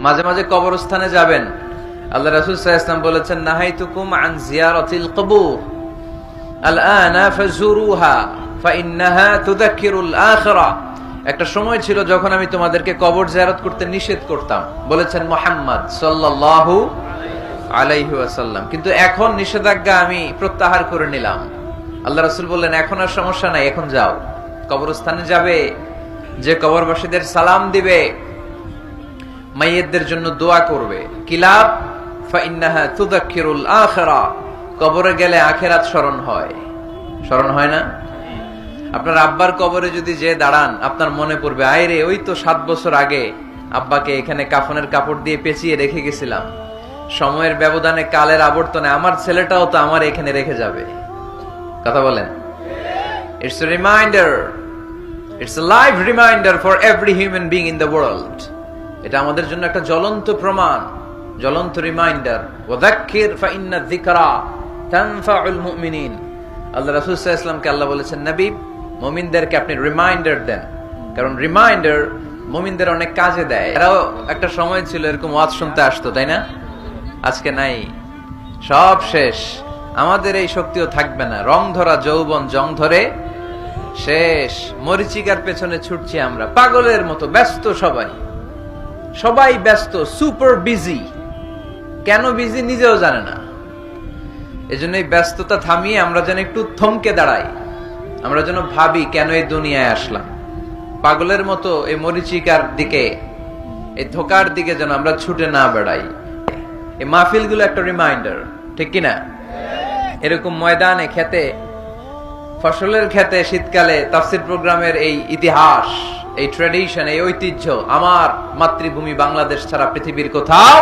মাঝে মাঝে কবরস্থানে যাবেন। আল্লাহ রাসূল সাল্লাল্লাহু আলাইহি ওয়াসাল্লাম বলেছেন, নাহাইতুকুম আন জিয়ারাতিল কবুর আলআনা ফাজুরুহা ফাইন্নাহা তুযাক্কিরুল আখিরা। একটা সময় ছিল যখন আমি তোমাদেরকে কবর জিয়ারত করতে নিষেধ করতাম, বলেছেন মুহাম্মদ সাল্লাল্লাহু আলাইহি ওয়াসাল্লাম, কিন্তু এখন নিষেধাজ্ঞা আমি প্রত্যাহার করে নিলাম। আল্লাহ রাসূল বললেন, এখন আর সমস্যা নাই, এখন যাও, কবরস্থানে যাবে, যে কবরবাসীদের সালাম দিবে, মাইয়িতদের জন্য দোয়া করবে, কিলাব ফাইন্নাহা তুযাক্কিরুল আখিরা, কবরে গেলে আখিরাত স্মরণ হয়। স্মরণ হয় না? আপনার আব্বার কবরে যদি যে দাঁড়ান, আপনার মনে পড়বে, আয় রে, ওই তো 7 বছর আগে আব্বাকে এখানে কাফনের কাপড় দিয়ে পেঁচিয়ে রেখে গেছিলাম, সময়ের ব্যবধানে, কালের আবর্তনে আমার ছেলেটাও তো আমার এখানে রেখে যাবে। কথা বলেন? It's a reminder, it's a live reminder for every human being in the world. এটা আমাদের জন্য একটা জ্বলন্ত প্রমাণ, জ্বলন্ত রিমাইন্ডার। ওয়াযাক্কির ফাইন্না যিকরা তানফাউল মুমিনিন। আল্লাহ রাসূল সাল্লাল্লাহু আলাইহি ওয়াসাল্লামকে আল্লাহ বলেছেন, নবী, মুমিনদেরকে আপনি রিমাইন্ডার দেন, কারণ রিমাইন্ডার মুমিনদের অনেক কাজে দেয়। এরাও একটা সময় ছিল এরকম ওয়াজ শুনতে আসতো, তাই না? আজকে নাই, সব শেষ। আমাদের এই শক্তিও থাকবে না। রং ধরা যৌবন জং ধরে শেষ। মরিচিকার পেছনে ছুটছি আমরা পাগলের মতো, ব্যস্ত সবাই, সবাই ব্যস্ত, সুপার বিজি। কেন বিজি নিজেও জানে না। এজন্য এই ব্যস্ততা থামিয়ে আমরা যেন একটু থমকে দাঁড়াই, আমরা যেন ভাবি কেন এই দুনিয়ায় আসলাম। পাগলের মতো এই মরিচিকার দিকে, এই ধোকার দিকে যেন আমরা ছুটে না বেড়াই। এই মাহফিলগুলো একটা রিমাইন্ডার, ঠিক কিনা? এরকম ময়দানে, খেতে, ফসলের খেতে শীতকালে তাফসীর প্রোগ্রামের এই ইতিহাস, এই ট্র্যাডিশন, এই ঐতিহ্য আমার মাতৃভূমি বাংলাদেশ ছাড়া পৃথিবীর কোথাও